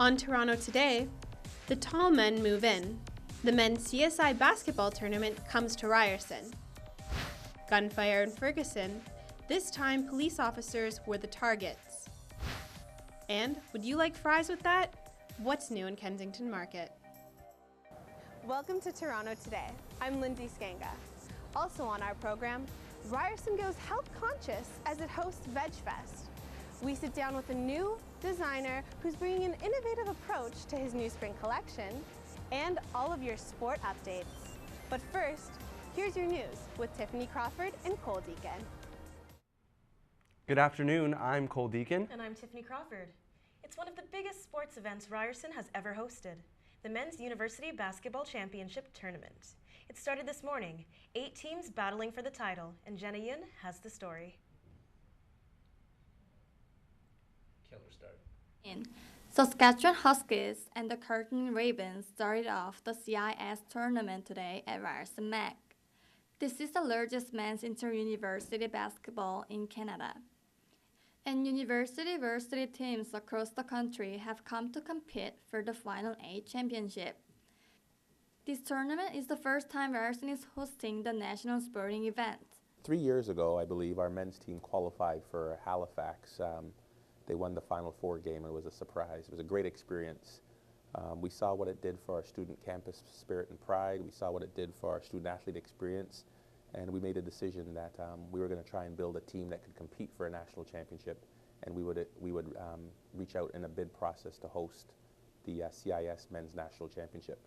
On Toronto Today, the tall men move in. The men's CSI basketball tournament comes to Ryerson. Gunfire in Ferguson. This time, police officers were the targets. And would you like fries with that? What's new in Kensington Market? Welcome to Toronto Today. I'm Lindsay Skanga. Also on our program, Ryerson goes health conscious as it hosts VegFest. We sit down with a new designer who's bringing an innovative approach to his new spring collection, and all of your sport updates. But first, here's your news with Tiffany Crawford and Cole Deacon. Good afternoon, I'm Cole Deacon. And I'm Tiffany Crawford. It's one of the biggest sports events Ryerson has ever hosted, the Men's University Basketball Championship Tournament. It started this morning, 8 teams battling for the title, and Jenna Yun has the story. Killer start. Saskatchewan Huskies and the Curtin Ravens started off the CIS tournament today at Ryerson Mac. This is the largest men's inter-university basketball in Canada. And university varsity teams across the country have come to compete for the Final 8 championship. This tournament is the first time Ryerson is hosting the national sporting event. 3 years ago, I believe, our men's team qualified for Halifax. They won the Final Four game, and it was a surprise. It was a great experience. We saw what it did for our student campus spirit and pride. We saw what it did for our student athlete experience, and we made a decision that we were going to try and build a team that could compete for a national championship, and we would reach out in a bid process to host the CIS Men's National Championship.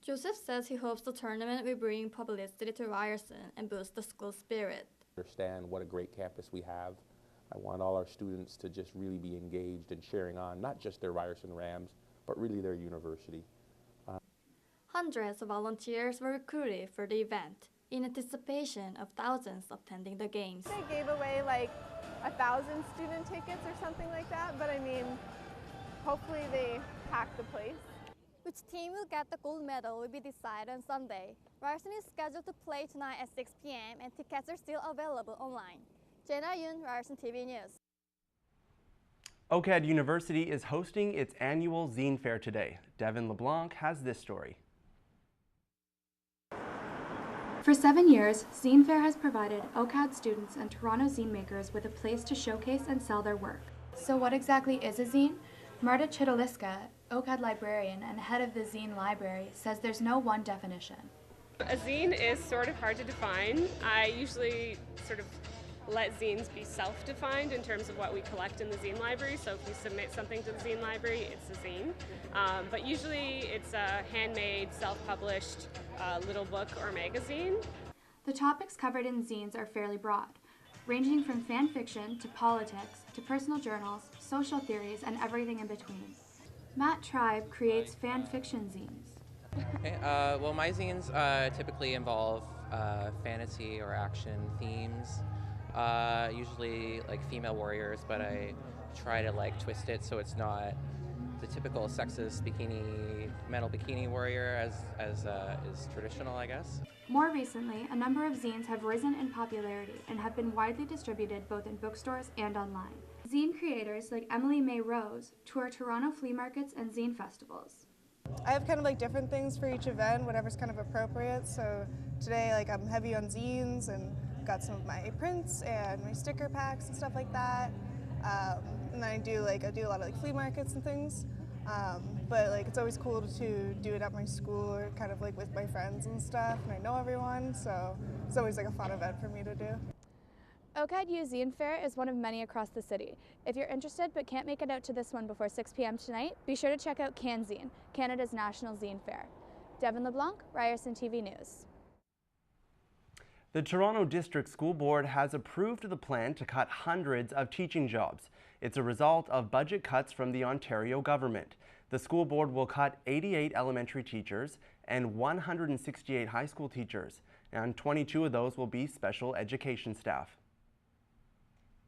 Joseph says he hopes the tournament will bring publicity to Ryerson and boost the school spirit. Understand what a great campus we have. I want all our students to just really be engaged in sharing on not just their Ryerson Rams, but really their university. Hundreds of volunteers were recruited for the event in anticipation of thousands attending the games. They gave away like 1,000 student tickets or something like that, but I mean, hopefully they pack the place. Which team will get the gold medal will be decided on Sunday. Ryerson is scheduled to play tonight at 6 p.m. and tickets are still available online. Jenna Yun, Ryerson TV News. OCAD University is hosting its annual Zine Fair today. Devin LeBlanc has this story. For 7 years, Zine Fair has provided OCAD students and Toronto zine makers with a place to showcase and sell their work. So what exactly is a zine? Marta Chitaliska, OCAD librarian and head of the zine library, says there's no one definition. A zine is sort of hard to define. I usually sort of let zines be self-defined in terms of what we collect in the zine library. So if you submit something to the zine library, it's a zine. But usually it's a handmade, self-published little book or magazine. The topics covered in zines are fairly broad, ranging from fan fiction to politics to personal journals, social theories, and everything in between. Matt Tribe creates fan fiction zines. Okay, well, my zines typically involve fantasy or action themes. Usually like female warriors, but I try to like twist it so it's not the typical sexist metal bikini warrior as is traditional, I guess. More recently, a number of zines have risen in popularity and have been widely distributed both in bookstores and online. Zine creators like Emily May Rose tour Toronto flea markets and zine festivals. I have kind of like different things for each event, whatever's kind of appropriate. So today, like I'm heavy on zines and got some of my prints and my sticker packs and stuff like that. And then I do a lot of like flea markets and things. But like it's always cool to do it at my school or kind of like with my friends and stuff, and I know everyone, so it's always like a fun event for me to do. OCAD U Zine Fair is one of many across the city. If you're interested but can't make it out to this one before 6 p.m. tonight, be sure to check out CanZine, Canada's national zine fair. Devin LeBlanc, Ryerson TV News. The Toronto District School Board has approved the plan to cut hundreds of teaching jobs. It's a result of budget cuts from the Ontario government. The school board will cut 88 elementary teachers and 168 high school teachers, and 22 of those will be special education staff.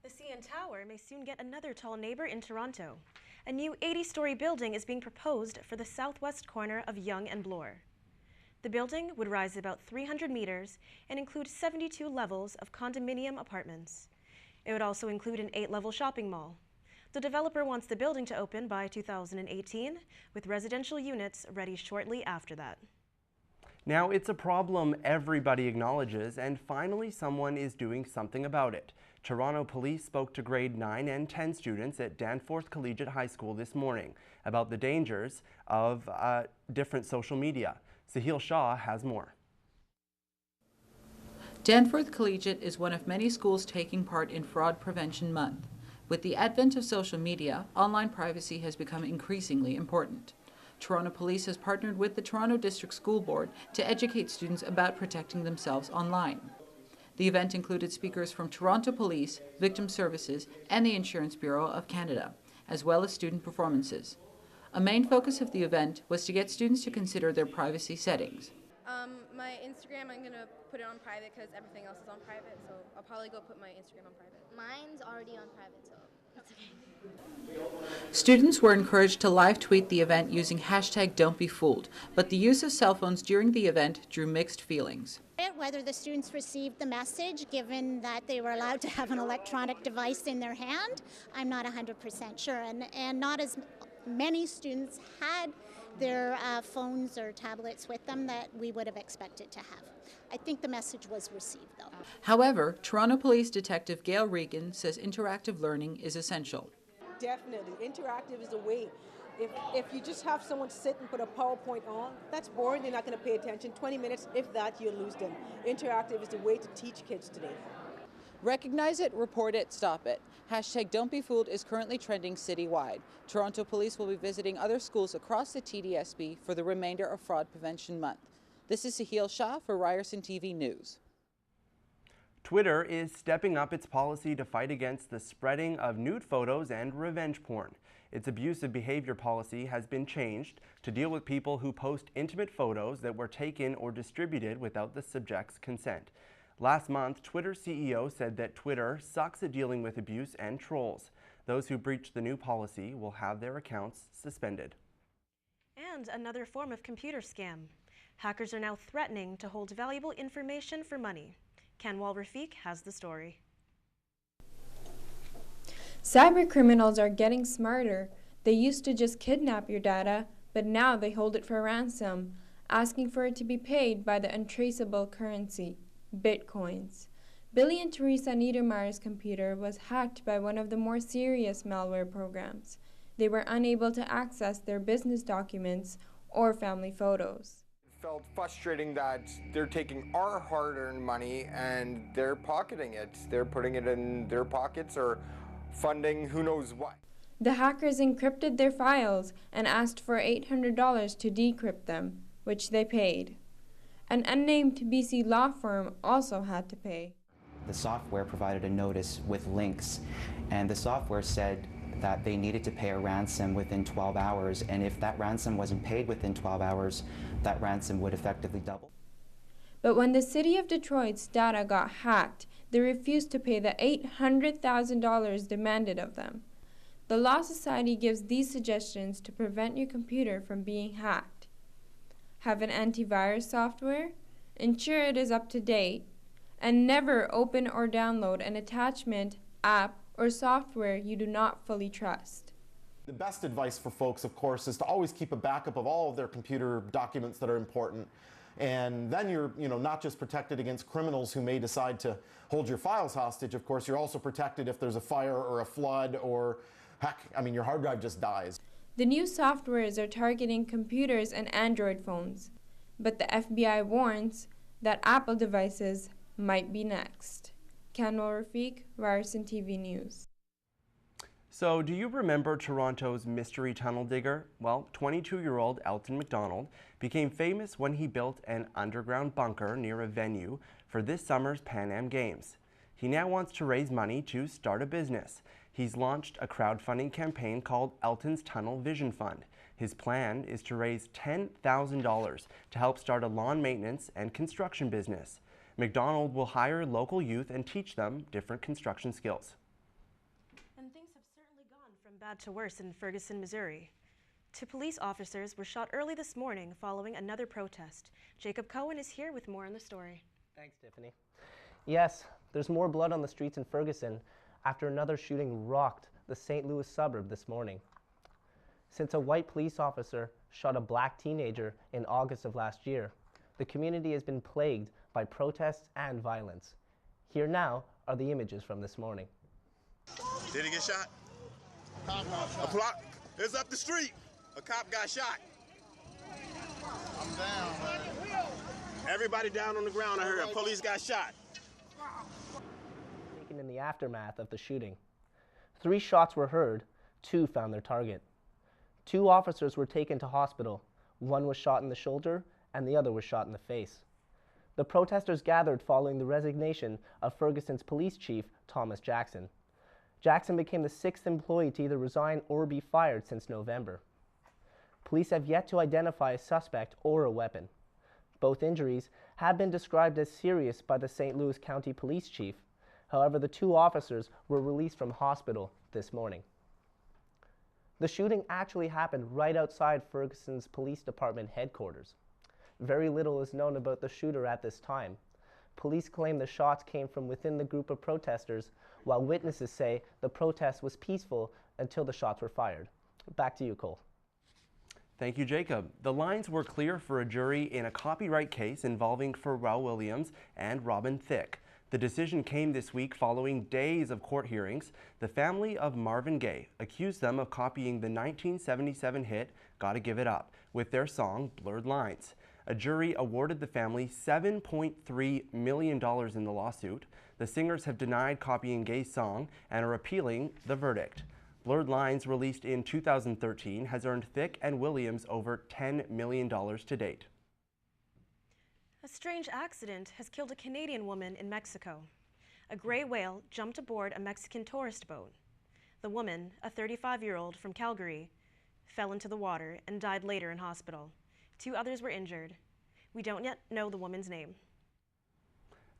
The CN Tower may soon get another tall neighbor in Toronto. A new 80-story building is being proposed for the southwest corner of Yonge and Bloor. The building would rise about 300 meters and include 72 levels of condominium apartments. It would also include an 8-level shopping mall. The developer wants the building to open by 2018, with residential units ready shortly after that. Now, it's a problem everybody acknowledges, and finally someone is doing something about it. Toronto Police spoke to grade 9 and 10 students at Danforth Collegiate High School this morning about the dangers of different social media. Sahil Shah has more. Danforth Collegiate is one of many schools taking part in Fraud Prevention Month. With the advent of social media, online privacy has become increasingly important. Toronto Police has partnered with the Toronto District School Board to educate students about protecting themselves online. The event included speakers from Toronto Police, Victim Services, and the Insurance Bureau of Canada, as well as student performances. A main focus of the event was to get students to consider their privacy settings. My Instagram, I'm going to put it on private because everything else is on private, so I'll probably go put my Instagram on private. Mine's already on private, so that's okay. Students were encouraged to live tweet the event using hashtag #Don'tBeFooled, but the use of cell phones during the event drew mixed feelings. Whether the students received the message, given that they were allowed to have an electronic device in their hand, I'm not 100% sure, and not as many students had their phones or tablets with them that we would have expected to have. I think the message was received, though. However, Toronto Police Detective Gail Regan says interactive learning is essential. Definitely. Interactive is the way. If you just have someone sit and put a PowerPoint on, that's boring. They're not going to pay attention. 20 minutes, if that, you'll lose them. Interactive is the way to teach kids today. Recognize it, report it, stop it. Hashtag #Don'tBeFooled is currently trending citywide. Toronto Police will be visiting other schools across the TDSB for the remainder of Fraud Prevention Month. This is Sahil Shah for Ryerson TV News. Twitter is stepping up its policy to fight against the spreading of nude photos and revenge porn. Its abusive behavior policy has been changed to deal with people who post intimate photos that were taken or distributed without the subject's consent. Last month, Twitter CEO said that Twitter sucks at dealing with abuse and trolls. Those who breach the new policy will have their accounts suspended. And another form of computer scam. Hackers are now threatening to hold valuable information for money. Kanwal Rafiq has the story. Cybercriminals are getting smarter. They used to just kidnap your data, but now they hold it for ransom, asking for it to be paid by the untraceable currency, Bitcoins. Billy and Teresa Niedermeyer's computer was hacked by one of the more serious malware programs. They were unable to access their business documents or family photos. It felt frustrating that they're taking our hard-earned money and they're pocketing it. They're putting it in their pockets or funding who knows what. The hackers encrypted their files and asked for $800 to decrypt them, which they paid. An unnamed BC law firm also had to pay. The software provided a notice with links, and the software said that they needed to pay a ransom within 12 hours, and if that ransom wasn't paid within 12 hours, that ransom would effectively double. But when the city of Detroit's data got hacked, they refused to pay the $800,000 demanded of them. The Law Society gives these suggestions to prevent your computer from being hacked. Have an antivirus software, ensure it is up to date, and never open or download an attachment, app, or software you do not fully trust. The best advice for folks, of course, is to always keep a backup of all of their computer documents that are important. And then you're not just protected against criminals who may decide to hold your files hostage. Of course, you're also protected if there's a fire or a flood or, heck, your hard drive just dies. The new softwares are targeting computers and Android phones, but the FBI warns that Apple devices might be next. Kanwal Rafiq, Ryerson TV News. So, do you remember Toronto's mystery tunnel digger? Well, 22-year-old Elton McDonald became famous when he built an underground bunker near a venue for this summer's Pan Am Games. He now wants to raise money to start a business. He's launched a crowdfunding campaign called Elton's Tunnel Vision Fund. His plan is to raise $10,000 to help start a lawn maintenance and construction business. McDonald will hire local youth and teach them different construction skills. And things have certainly gone from bad to worse in Ferguson, Missouri. Two police officers were shot early this morning following another protest. Jacob Cohen is here with more on the story. Thanks, Tiffany. Yes, there's more blood on the streets in Ferguson after another shooting rocked the St. Louis suburb this morning. Since a white police officer shot a black teenager in August of last year, the community has been plagued by protests and violence. Here now are the images from this morning. Did he get shot? A plot is up the street. A cop got shot. I'm down. Everybody down on the ground. I heard a police got shot. Taken in the aftermath of the shooting. 3 shots were heard, 2 found their target. 2 officers were taken to hospital. 1 was shot in the shoulder and the other was shot in the face. The protesters gathered following the resignation of Ferguson's police chief, Thomas Jackson. Jackson became the 6th employee to either resign or be fired since November. Police have yet to identify a suspect or a weapon. Both injuries have been described as serious by the St. Louis County Police Chief. However, the 2 officers were released from hospital this morning. The shooting actually happened right outside Ferguson's Police Department headquarters. Very little is known about the shooter at this time. Police claim the shots came from within the group of protesters, while witnesses say the protest was peaceful until the shots were fired. Back to you, Cole. Thank you, Jacob. The lines were clear for a jury in a copyright case involving Pharrell Williams and Robin Thicke. The decision came this week following days of court hearings. The family of Marvin Gaye accused them of copying the 1977 hit Gotta Give It Up with their song Blurred Lines. A jury awarded the family $7.3 million in the lawsuit. The singers have denied copying Gaye's song and are appealing the verdict. Blurred Lines, released in 2013, has earned Thicke and Williams over $10 million to date. A strange accident has killed a Canadian woman in Mexico. A gray whale jumped aboard a Mexican tourist boat. The woman, a 35-year-old from Calgary, fell into the water and died later in hospital. 2 others were injured. We don't yet know the woman's name.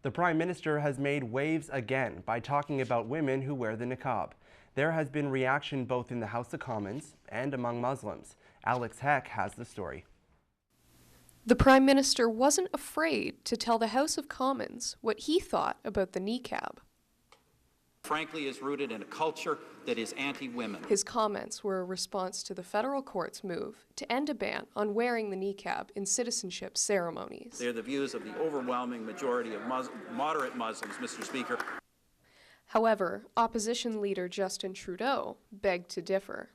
The Prime Minister has made waves again by talking about women who wear the niqab. There has been reaction both in the House of Commons and among Muslims. Alex Heck has the story. The Prime Minister wasn't afraid to tell the House of Commons what he thought about the niqab. Frankly, is rooted in a culture that is anti-women. His comments were a response to the federal court's move to end a ban on wearing the niqab in citizenship ceremonies. They're the views of the overwhelming majority of moderate Muslims, Mr. Speaker. However, opposition leader Justin Trudeau begged to differ.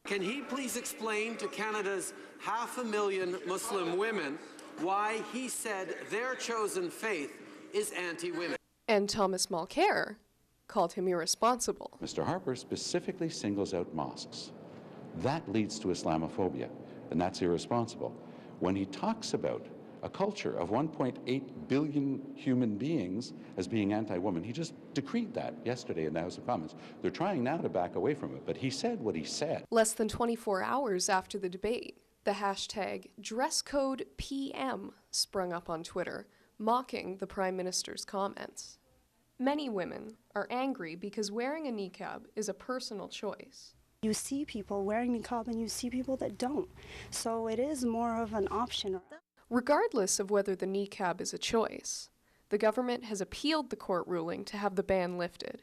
Can he please explain to Canada's 500,000 Muslim women why he said their chosen faith is anti-women? And Thomas Mulcair called him irresponsible. Mr. Harper specifically singles out mosques. That leads to Islamophobia, and that's irresponsible. When he talks about a culture of 1.8 billion human beings as being anti-woman, he just decreed that yesterday in the House of Commons. They're trying now to back away from it, but he said what he said. Less than 24 hours after the debate, the hashtag #DressCodePM sprung up on Twitter, mocking the Prime Minister's comments. Many women are angry because wearing a niqab is a personal choice. You see people wearing niqab and you see people that don't. So it is more of an option. Regardless of whether the niqab is a choice, the government has appealed the court ruling to have the ban lifted.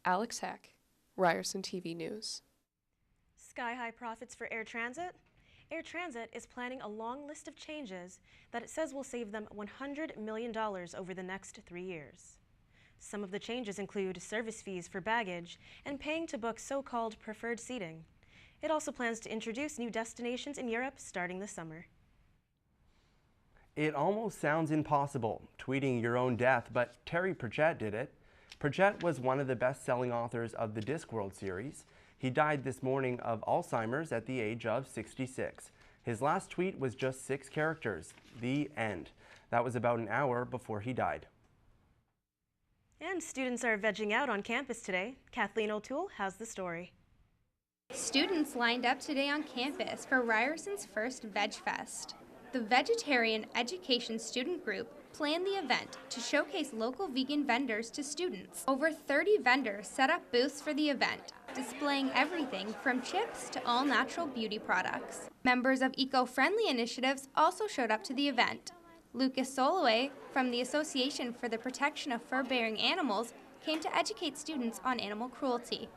Alex Heck, Ryerson TV News. Sky-high profits for Air Transit? Air Transit is planning a long list of changes that it says will save them $100 million over the next 3 years. Some of the changes include service fees for baggage and paying to book so-called preferred seating. It also plans to introduce new destinations in Europe starting this summer. It almost sounds impossible, tweeting your own death, but Terry Pratchett did it. Pratchett was one of the best-selling authors of the Discworld series. He died this morning of Alzheimer's at the age of 66. His last tweet was just 6 characters, the end. That was about an hour before he died. And students are vegging out on campus today. Kathleen O'Toole has the story. Students lined up today on campus for Ryerson's first Veg Fest. The Vegetarian Education Student Group planned the event to showcase local vegan vendors to students. Over 30 vendors set up booths for the event, displaying everything from chips to all-natural beauty products. Members of eco-friendly initiatives also showed up to the event. Lucas Soloway from the Association for the Protection of Fur-Bearing Animals came to educate students on animal cruelty.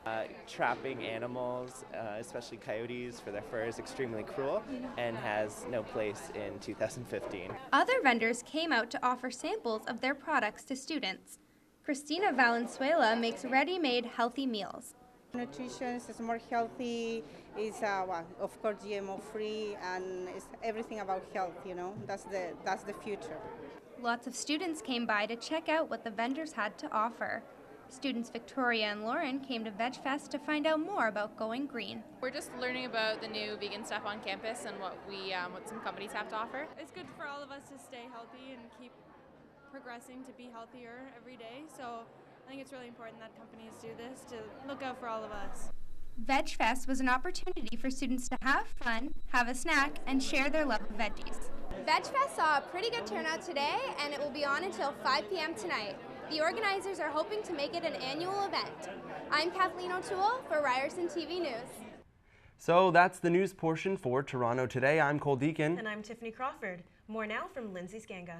Trapping animals, especially coyotes, for their fur is extremely cruel and has no place in 2015. Other vendors came out to offer samples of their products to students. Cristina Valenzuela makes ready-made healthy meals. Nutrition is more healthy, is of course GMO free, and it's everything about health, you know, that's the future. Lots of students came by to check out what the vendors had to offer. Students Victoria and Lauren came to VegFest to find out more about going green. We're just learning about the new vegan stuff on campus and what some companies have to offer. It's good for all of us to stay healthy and keep progressing to be healthier every day. So I think it's really important that companies do this to look out for all of us. VegFest was an opportunity for students to have fun, have a snack, and share their love of veggies. VegFest saw a pretty good turnout today, and it will be on until 5 p.m. tonight. The organizers are hoping to make it an annual event. I'm Kathleen O'Toole for Ryerson TV News. So that's the news portion for Toronto Today. I'm Cole Deacon. And I'm Tiffany Crawford. More now from Lindsay Scanga.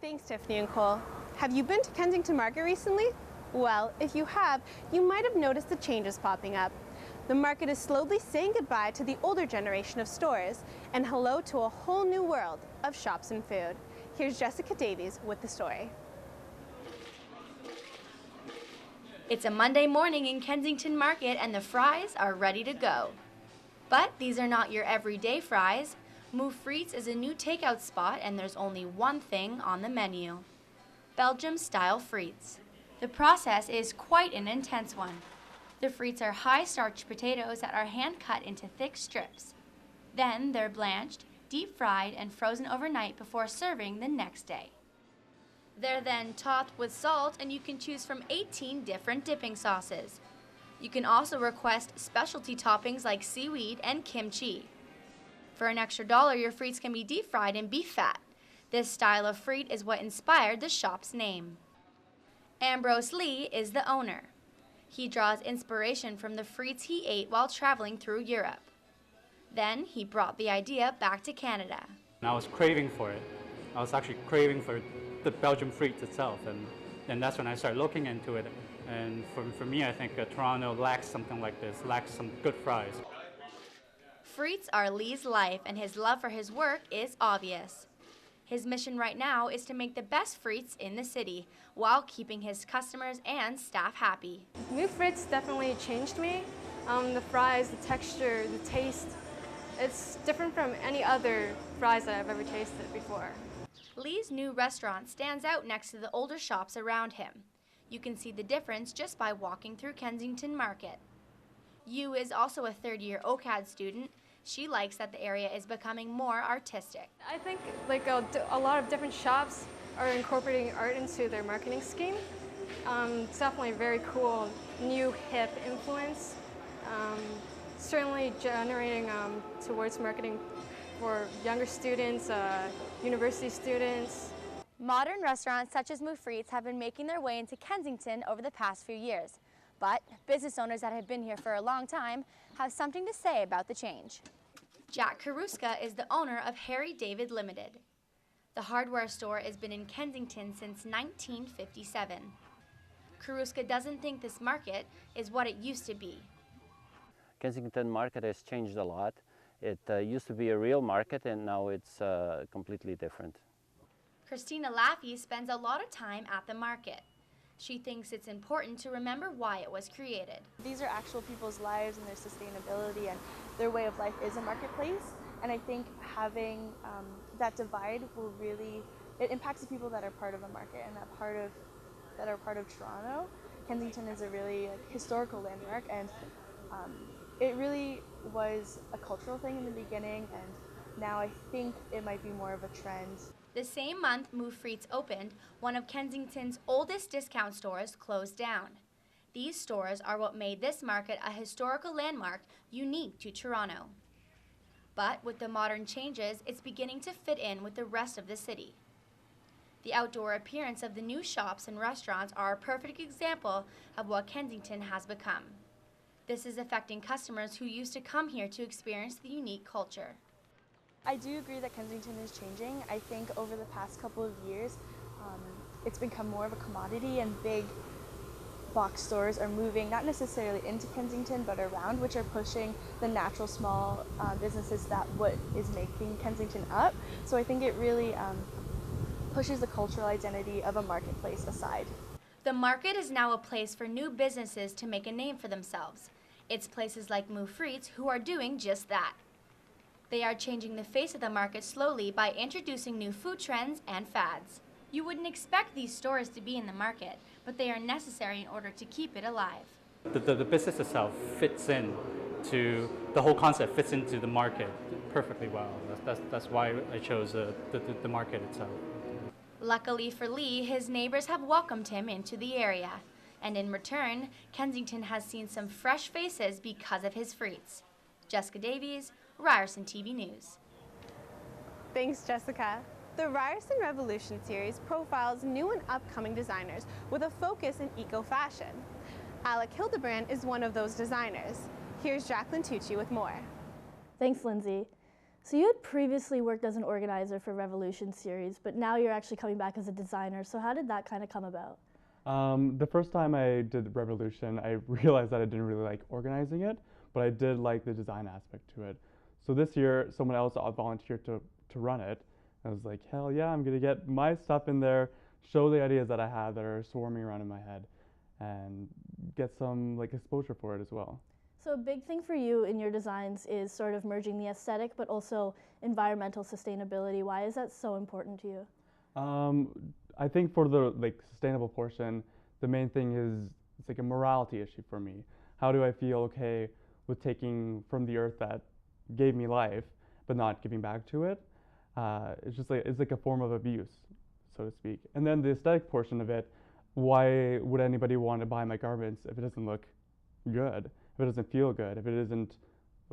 Thanks, Tiffany and Cole. Have you been to Kensington Market recently? Well, if you have, you might have noticed the changes popping up. The market is slowly saying goodbye to the older generation of stores and hello to a whole new world of shops and food. Here's Jessica Davies with the story. It's a Monday morning in Kensington Market and the fries are ready to go. But these are not your everyday fries. Move Frites is a new takeout spot and there's only one thing on the menu: Belgium-style frites. The process is quite an intense one. The frites are high-starch potatoes that are hand-cut into thick strips. Then they're blanched, deep-fried, and frozen overnight before serving the next day. They're then topped with salt, and you can choose from 18 different dipping sauces. You can also request specialty toppings like seaweed and kimchi. For an extra $1, your frites can be deep-fried in beef fat. This style of frite is what inspired the shop's name. Ambrose Lee is the owner. He draws inspiration from the frites he ate while traveling through Europe. Then he brought the idea back to Canada. I was craving for it. I was actually craving for the Belgian frites itself, and that's when I started looking into it. And for me, I think Toronto lacks something like this, lacks some good fries. Frites are Lee's life, and his love for his work is obvious. His mission right now is to make the best frites in the city while keeping his customers and staff happy. New frites definitely changed me. The fries, the texture, the taste, it's different from any other fries that I've ever tasted before. Lee's new restaurant stands out next to the older shops around him. You can see the difference just by walking through Kensington Market. Yu is also a third-year OCAD student. She likes that the area is becoming more artistic. I think like a lot of different shops are incorporating art into their marketing scheme. It's definitely a very cool, new, hip influence. Certainly generating towards marketing for younger students, university students. Modern restaurants such as Move Frites have been making their way into Kensington over the past few years. But business owners that have been here for a long time have something to say about the change. Jack Karuska is the owner of Harry David Limited. The hardware store has been in Kensington since 1957. Karuska doesn't think this market is what it used to be. Kensington Market has changed a lot. It used to be a real market and now it's completely different. Christina Laffey spends a lot of time at the market. She thinks it's important to remember why it was created. These are actual people's lives and their sustainability, and their way of life is a marketplace. And I think having that divide will really, it impacts the people that are part of a market and that are part of Toronto. Kensington is a really historical landmark, and it really was a cultural thing in the beginning, and now I think it might be more of a trend. The same month Move Frites opened, one of Kensington's oldest discount stores closed down. These stores are what made this market a historical landmark unique to Toronto. But with the modern changes, it's beginning to fit in with the rest of the city. The outdoor appearance of the new shops and restaurants are a perfect example of what Kensington has become. This is affecting customers who used to come here to experience the unique culture. I do agree that Kensington is changing. I think over the past couple of years, it's become more of a commodity, and big box stores are moving not necessarily into Kensington but around, which are pushing the natural small businesses that what is making Kensington up. So I think it really pushes the cultural identity of a marketplace aside. The market is now a place for new businesses to make a name for themselves. It's places like Moo Frites who are doing just that. They are changing the face of the market slowly by introducing new food trends and fads. You wouldn't expect these stores to be in the market, but they are necessary in order to keep it alive. The business itself fits in to, the whole concept fits into the market perfectly well. That's why I chose the market itself. Luckily for Lee, his neighbors have welcomed him into the area. And in return, Kensington has seen some fresh faces because of his frites. Jessica Davies, Ryerson TV News. Thanks, Jessica. The Ryerson Revolution series profiles new and upcoming designers with a focus in eco-fashion. Alec Hildebrand is one of those designers. Here's Jacqueline Tucci with more. Thanks, Lindsay. So you had previously worked as an organizer for Revolution series, but now you're actually coming back as a designer. So how did that kind of come about? The first time I did Revolution, I realized that I didn't really like organizing it, but I did like the design aspect to it. So this year, someone else volunteered to run it. I was like, hell yeah, I'm gonna get my stuff in there, show the ideas that I had that are swarming around in my head, and get some like exposure for it as well. So a big thing for you in your designs is sort of merging the aesthetic but also environmental sustainability. Why is that so important to you? I think for the sustainable portion, the main thing is it's like a morality issue for me. How do I feel okay with taking from the earth that gave me life but not giving back to it? It's just like it's like a form of abuse, so to speak. And then the aesthetic portion of it, why would anybody want to buy my garments if it doesn't look good? If it doesn't feel good, if it isn't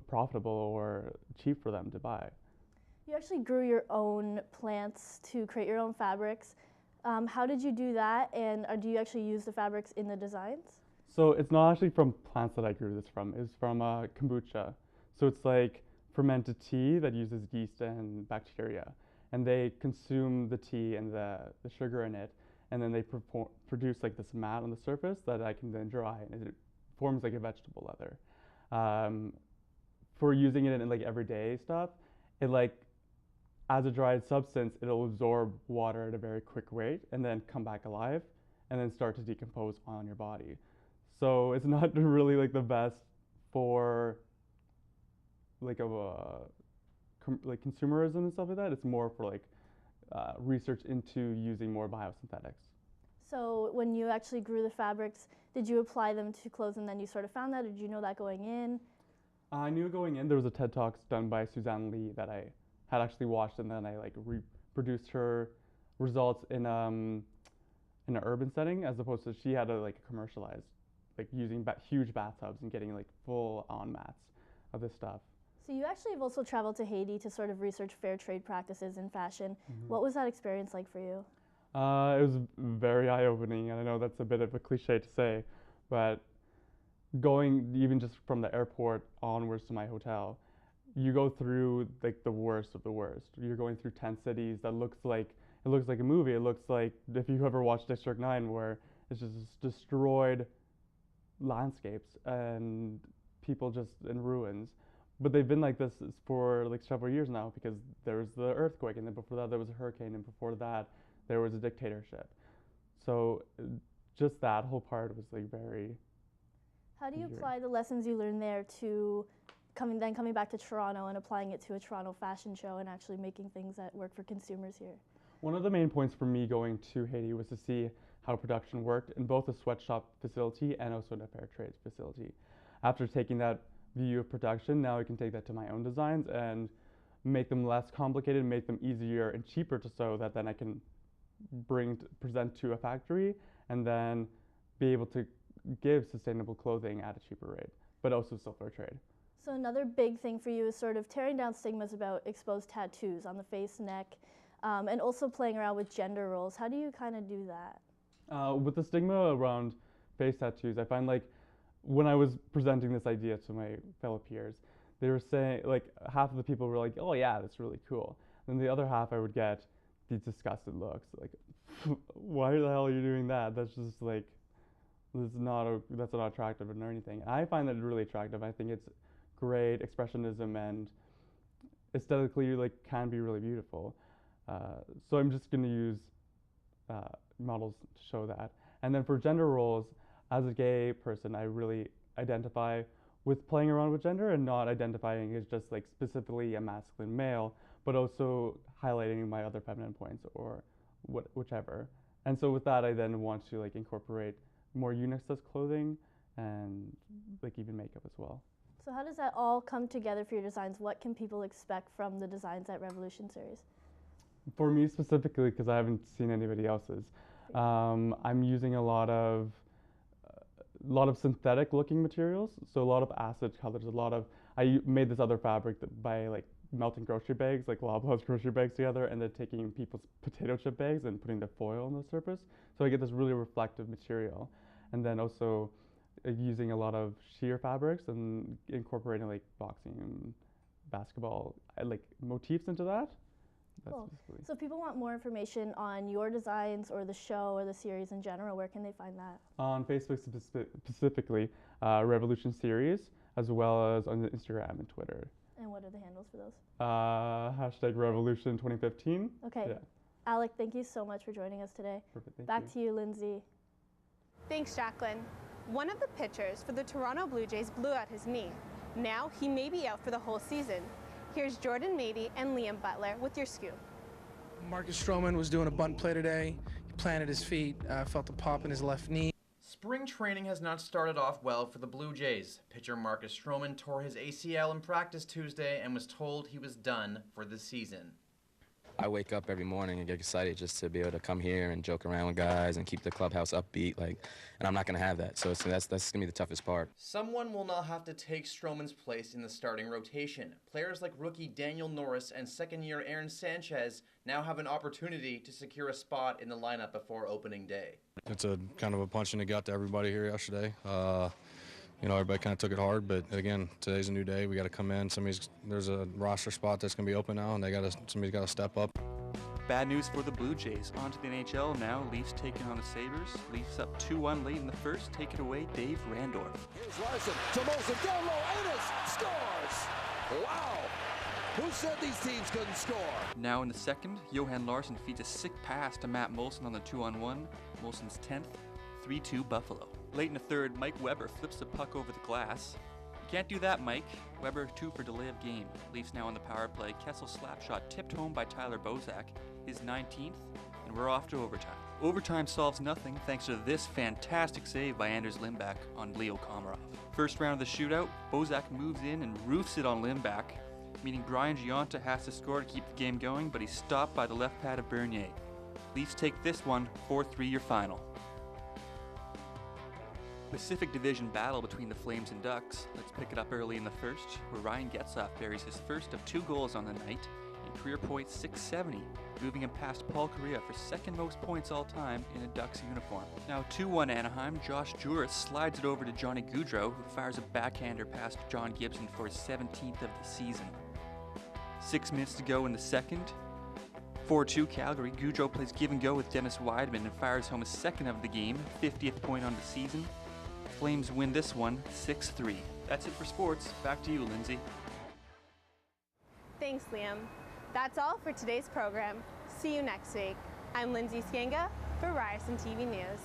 profitable or cheap for them to buy. You actually grew your own plants to create your own fabrics. How did you do that, and do you actually use the fabrics in the designs? So it's not actually from plants that I grew this from. It's from kombucha. So it's like fermented tea that uses yeast and bacteria. And they consume the tea and the sugar in it, and then they produce like this mat on the surface that I can then dry, and it forms like a vegetable leather. For using it in like everyday stuff, it like as a dried substance, it'll absorb water at a very quick rate and then come back alive and then start to decompose on your body. So it's not really like the best for like like consumerism and stuff like that. It's more for like research into using more biosynthetics. So when you actually grew the fabrics, did you apply them to clothes and then you sort of found that, or did you know that going in? I knew going in. There was a TED Talks done by Suzanne Lee that I had actually watched, and then I like reproduced her results in an urban setting, as opposed to she had a like commercialized, like using huge bathtubs and getting like full on mats of this stuff. So you actually have also traveled to Haiti to sort of research fair trade practices in fashion. Mm-hmm. What was that experience like for you? It was very eye-opening, and I know that's a bit of a cliche to say, but going even just from the airport onwards to my hotel, you go through like the worst of the worst. You're going through 10 cities that looks like a movie. It looks like if you ever watched District 9, where it's just destroyed landscapes and people just in ruins. But they've been like this for like several years now, because there was the earthquake, and then before that there was a hurricane, and before that there was a dictatorship. So just that whole part was like very. How do you apply the lessons you learned there to coming back to Toronto and applying it to a Toronto fashion show and actually making things that work for consumers here? One of the main points for me going to Haiti was to see how production worked in both a sweatshop facility and also in a fair trade facility. After taking that view of production, now I can take that to my own designs and make them less complicated, make them easier and cheaper to sew, that then I can present to a factory and then be able to give sustainable clothing at a cheaper rate, but also still fair trade. So another big thing for you is sort of tearing down stigmas about exposed tattoos on the face, neck, and also playing around with gender roles. How do you kind of do that? With the stigma around face tattoos, I find like when I was presenting this idea to my fellow peers, they were saying, like half of the people were like, oh yeah, that's really cool. Then the other half I would get, these disgusted looks. Like, why the hell are you doing that? That's just like, that's not attractive or anything. I find that really attractive. I think it's great expressionism and aesthetically like can be really beautiful. So I'm just going to use models to show that. And then for gender roles, as a gay person, I really identify with playing around with gender and not identifying as just like specifically a masculine male, but also highlighting my other feminine points or whichever. And so with that, I then want to like incorporate more unisex clothing and like even makeup as well. So how does that all come together for your designs? What can people expect from the designs at Revolution Series? For me specifically, because I haven't seen anybody else's, I'm using a lot of synthetic looking materials. So a lot of acid colors, I made this other fabric by like melting grocery bags, like Loblaws grocery bags together, and then taking people's potato chip bags and putting the foil on the surface. So I get this really reflective material. And then also using a lot of sheer fabrics and incorporating like boxing and basketball like motifs into that. Cool. So if people want more information on your designs or the show or the series in general, where can they find that? On Facebook specifically, Revolution Series, as well as on Instagram and Twitter. And what are the handles for those? Hashtag Revolution 2015. Okay. Yeah. Alec, thank you so much for joining us today. Perfect, thank Back to you, Lindsay. Thanks, Jacqueline. One of the pitchers for the Toronto Blue Jays blew out his knee. Now he may be out for the whole season. Here's Jordan Mady and Liam Butler with your scoop. Marcus Stroman was doing a bunt play today. He planted his feet, felt a pop in his left knee. Spring training has not started off well for the Blue Jays. Pitcher Marcus Stroman tore his ACL in practice Tuesday and was told he was done for the season. I wake up every morning and get excited just to be able to come here and joke around with guys and keep the clubhouse upbeat, and I'm not going to have that, so that's going to be the toughest part. Someone will now have to take Stroman's place in the starting rotation. Players like rookie Daniel Norris and second-year Aaron Sanchez now have an opportunity to secure a spot in the lineup before opening day. It's a kind of a punch in the gut to everybody here yesterday. Everybody kind of took it hard, but again, today's a new day. We got to come in. There's a roster spot that's going to be open now, and somebody's got to step up. Bad news for the Blue Jays. On to the NHL now. Leafs taking on the Sabres. Leafs up 2-1 late in the first. Take it away, Dave Randorf. Here's Larson to Molson, down low, Ennis scores! Wow! Who said these teams couldn't score? Now in the second, Johan Larsson feeds a sick pass to Matt Molson on the 2-on-1. Molson's 10th, 3-2 Buffalo. Late in the third, Mike Weber flips the puck over the glass. You can't do that, Mike. Weber 2 for delay of game. Leafs now on the power play. Kessel's slap shot tipped home by Tyler Bozak, his 19th, and we're off to overtime. Overtime solves nothing thanks to this fantastic save by Anders Lindback on Leo Komarov. First round of the shootout, Bozak moves in and roofs it on Lindback, meaning Brian Gionta has to score to keep the game going, but he's stopped by the left pad of Bernier. Leafs take this one 4-3 your final. Pacific Division battle between the Flames and Ducks. Let's pick it up early in the first, where Ryan Getzlaf buries his first of 2 goals on the night, and career point 670, moving him past Paul Kariya for second most points all time in a Ducks uniform. Now 2-1 Anaheim, Josh Juris slides it over to Johnny Gaudreau, who fires a backhander past John Gibson for his 17th of the season. 6 minutes to go in the second. 4-2 Calgary, Gaudreau plays give and go with Dennis Wideman and fires home his second of the game, 50th point on the season. Flames win this one 6-3. That's it for sports. Back to you, Lindsay. Thanks, Liam. That's all for today's program. See you next week. I'm Lindsay Skanga for Ryerson TV News.